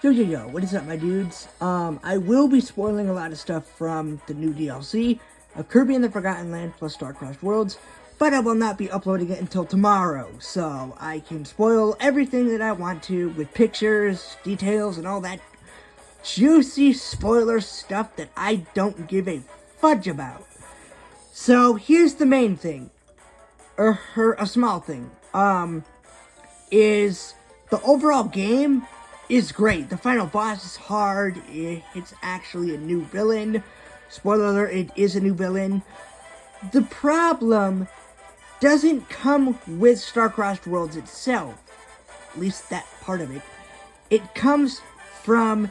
Yo, what is up, my dudes? I will be spoiling a lot of stuff from the new DLC of Kirby and the Forgotten Land plus Star-Crossed Worlds, but I will not be uploading it until tomorrow, so I can spoil everything that I want to with pictures, details, and all that juicy spoiler stuff that I don't give a fudge about. So, here's the main thing, or a small thing, is the overall game is great. The final boss is hard. It's actually a new villain. Spoiler alert, it is a new villain. The problem doesn't come with Star-Crossed Worlds itself. At least that part of it. It comes from,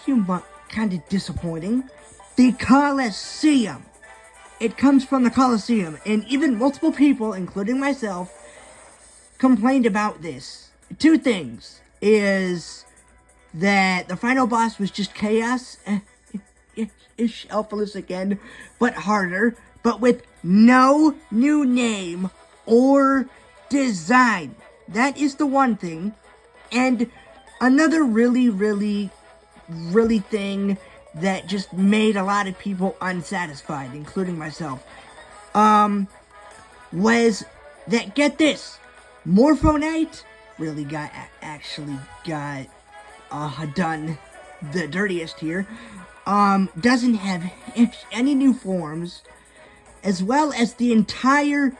kind of disappointing, the Colessium. It comes from the Colessium. And even multiple people, including myself, complained about this. Two things is that the final boss was just chaos, ish, Alphaless again, but harder, but with no new name or design. That is the one thing. And another really thing that just made a lot of people unsatisfied, including myself, was that, get this, Morphonite really actually got done the dirtiest here. Doesn't have any new forms, as well as the entire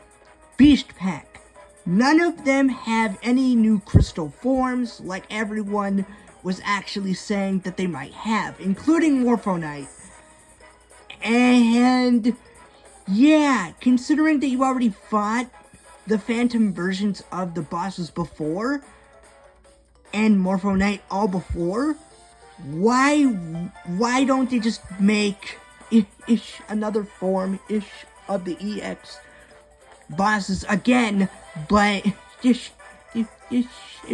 Beast Pack. None of them have any new crystal forms, like everyone was actually saying that they might have, including Morphonite. And yeah, considering that you already fought the phantom versions of the bosses before, and Morphonite all before, why don't they just make another form of the EX bosses again, but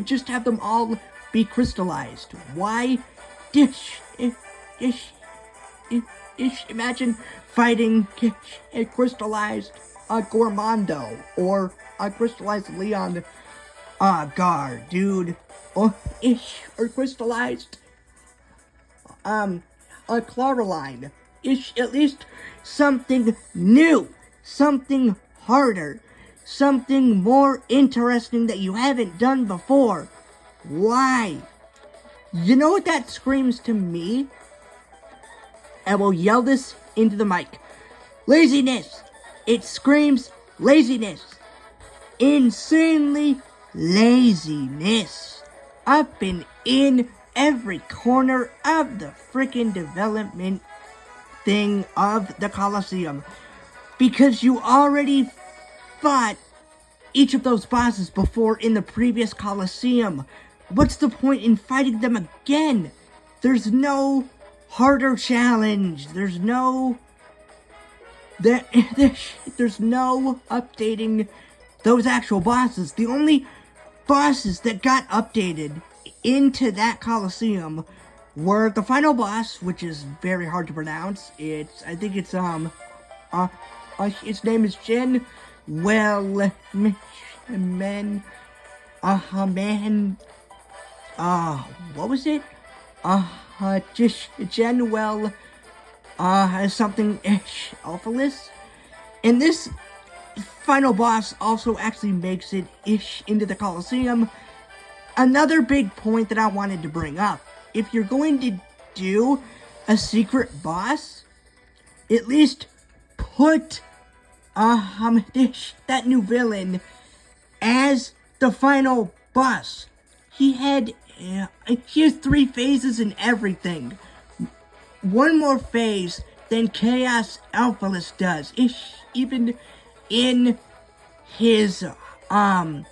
just have them all be crystallized? Why imagine fighting a crystallized Gormondo or a crystallized Leon Gar, dude, or crystallized Claraline. At least something new, something harder, something more interesting that you haven't done before. Why? You know what that screams to me? I will yell this into the mic. Laziness! It screams laziness. Insanely laziness. Up and in every corner of the freaking development thing of the Colosseum. Because you already fought each of those bosses before in the previous Colosseum. What's the point in fighting them again? There's no harder challenge. There's no updating those actual bosses. The only bosses that got updated into that Colosseum were the final boss, which is very hard to pronounce. I think it's its name is Jen. What was it? Just Genuel, something Alphaless. And this final boss also actually makes it into the Colosseum. Another big point that I wanted to bring up: if you're going to do a secret boss, at least put that new villain as the final boss. He has 3 phases and everything. One more phase than Chaos Alphaless does. Even in his final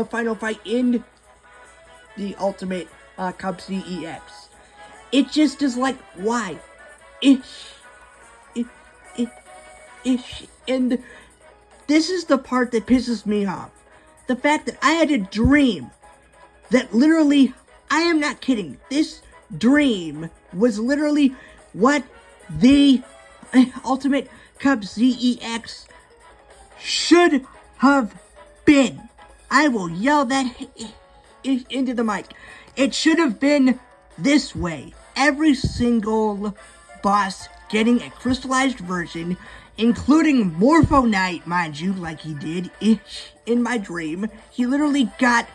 final fight in the Ultimate Cup CEX. It just is like, why? And this is the part that pisses me off. The fact that I had a dream that literally, I am not kidding, this dream was literally what the Ultimate Cup ZEX should have been. I will yell that into the mic. It should have been this way. Every single boss getting a crystallized version, including Morpho Knight, mind you, like he did in my dream. He literally got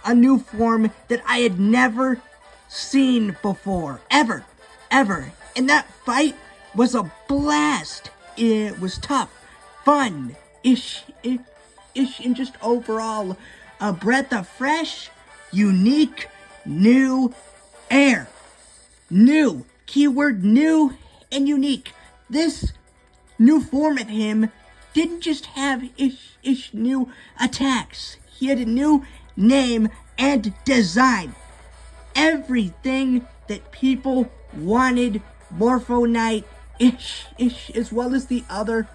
a new form that I had never seen before. Ever. And that fight was a blast. It was tough, fun, and just overall a breath of fresh, unique, new air. New. Keyword new and unique. This new form of him didn't just have new attacks. He had a new name and design. Everything that people wanted Morpho Knight as well as the other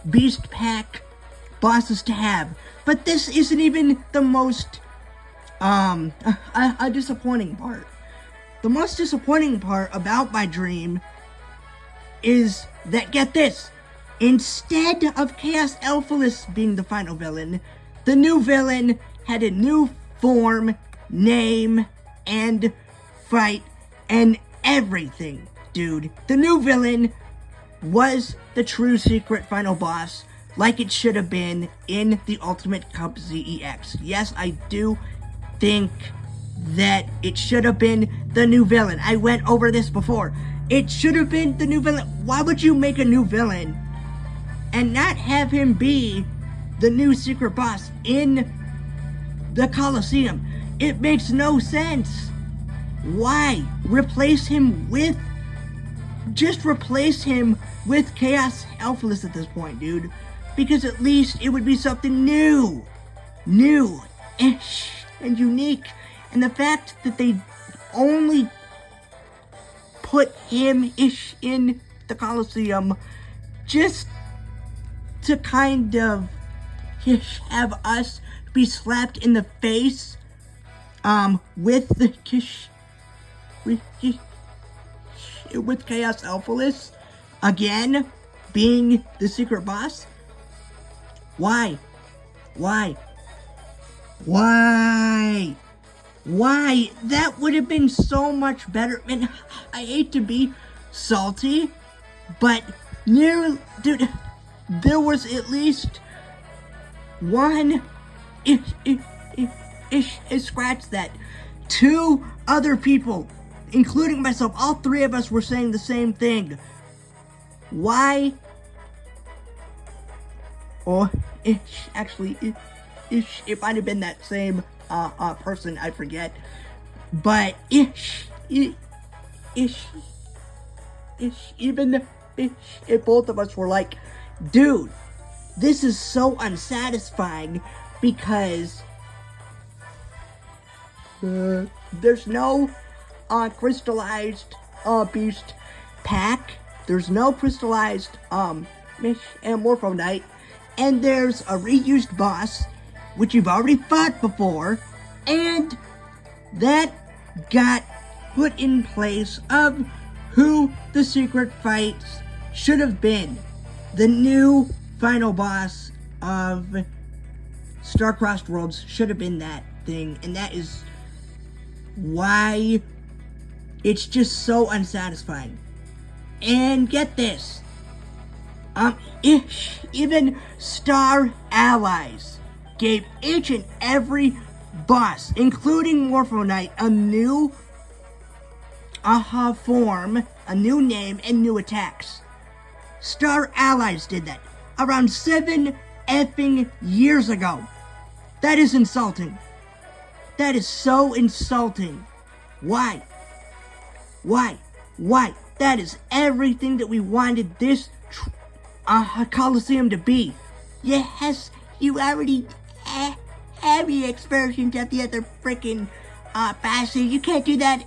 Beast Pack bosses to have. But this isn't even the most a disappointing part. The most disappointing part about my dream is that, get this, instead of Chaos Elphalus being the final villain, the new villain had a new form, name, and fight, and everything, dude. The new villain was the true secret final boss, like it should have been in the Ultimate Cup ZEX. Yes, I do think that it should have been the new villain. I went over this before. It should have been the new villain. Why would you make a new villain and not have him be the new secret boss in the Colessium? It makes no sense. Why? Replace him with Chaos Elphalus at this point, dude. Because at least it would be something new and unique. And the fact that they only put him in the Colosseum just to kind of have us be slapped in the face with Chaos Elphalus again being the secret boss. Why? That would have been so much better. Man, I hate to be salty, but dude, there was at least one scratch that. Two other people, including myself, all three of us were saying the same thing. Why? Or actually, it might have been that same person, I forget. But even if both of us were like, dude, this is so unsatisfying because there's no crystallized Beast Pack. There's no crystallized Morpho Knight. And there's a reused boss, which you've already fought before, and that got put in place of who the secret fights should have been. The new final boss of Star-Crossed Worlds should have been that thing, and that is why it's just so unsatisfying. And get this, even Star Allies gave each and every boss, including Morpho Knight, a new form, a new name, and new attacks. Star Allies did that around 7 effing years ago. That is insulting. That is so insulting. Why? That is everything that we wanted this Colosseum to be. Yes, you already have your expressions at the other freaking bosses. You can't do that.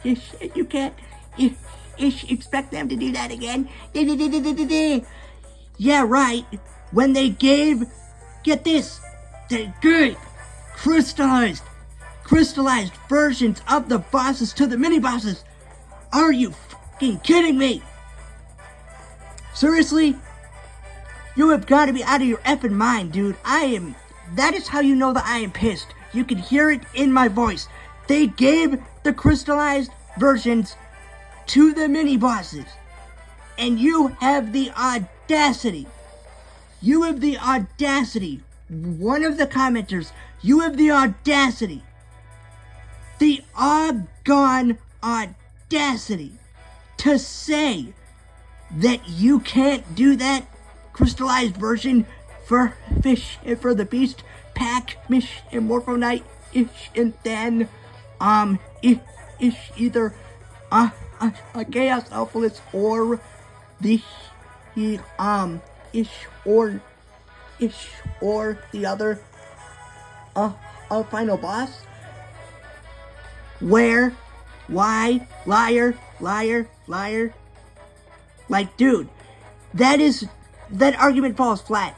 You can't expect them to do that again. Yeah, right. When they gave, get this, they gave crystallized versions of the bosses to the mini bosses. Are you fucking kidding me? Seriously? You have got to be out of your effing mind, dude. That is how you know that I am pissed. You can hear it in my voice. They gave the crystallized versions to the mini-bosses. And you have the audacity. One of the commenters, you have the audacity. The gone audacity to say that you can't do that crystallized version for Fish and for the Beast pack, Mish and Morpho Knight, and then either a Chaos Alphaless or the or the other final boss. Where? Why? Liar. Like, dude, that argument falls flat.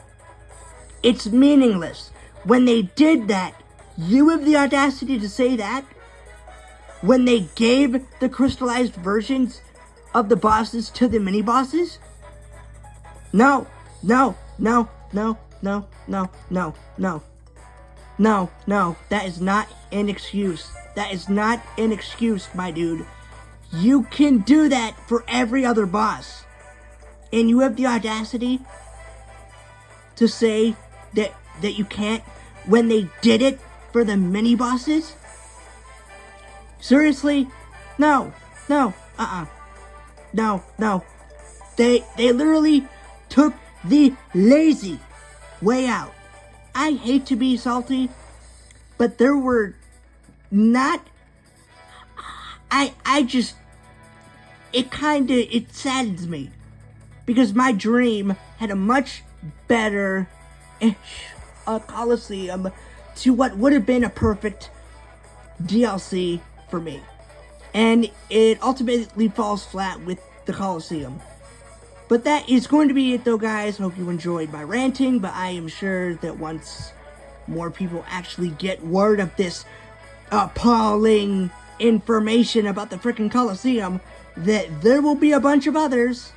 It's meaningless. When they did that, you have the audacity to say that? When they gave the crystallized versions of the bosses to the mini-bosses? No, that is not an excuse. That is not an excuse, my dude. You can do that for every other boss. And you have the audacity to say that you can't when they did it for the mini-bosses? Seriously? No. They literally took the lazy way out. I hate to be salty, but there were not... It saddens me. Because my dream had a much better Colessium to what would have been a perfect DLC for me. And it ultimately falls flat with the Colessium. But that is going to be it though, guys. Hope you enjoyed my ranting, but I am sure that once more people actually get word of this appalling information about the frickin' Colessium, that there will be a bunch of others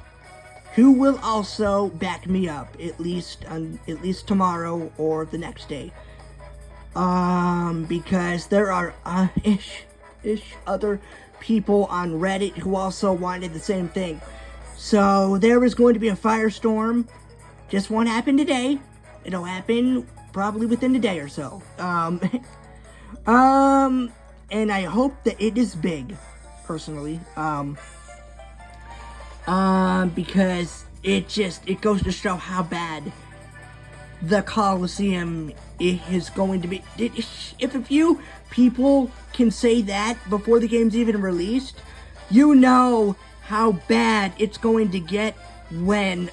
who will also back me up, at least tomorrow or the next day. Because there are other people on Reddit who also wanted the same thing. So there is going to be a firestorm. Just won't happen today. It'll happen probably within a day or so. And I hope that it is big, personally. Because it goes to show how bad the Colessium is going to be. If a few people can say that before the game's even released, you know how bad it's going to get when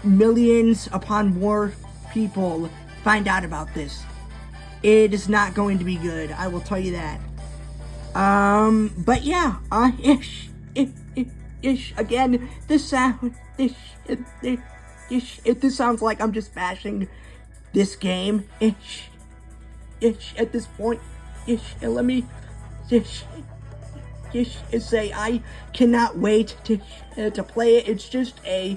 millions upon more people find out about this. It is not going to be good, I will tell you that. But yeah, again, this sounds like I'm just bashing this game, at this point, and let me, say I cannot wait to play it. It's just a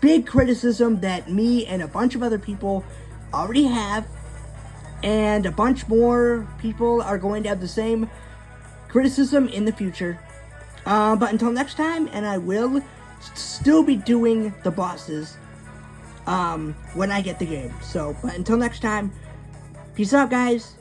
big criticism that me and a bunch of other people already have, and a bunch more people are going to have the same criticism in the future. But until next time, and I will still be doing the bosses when I get the game. So, but until next time, peace out, guys.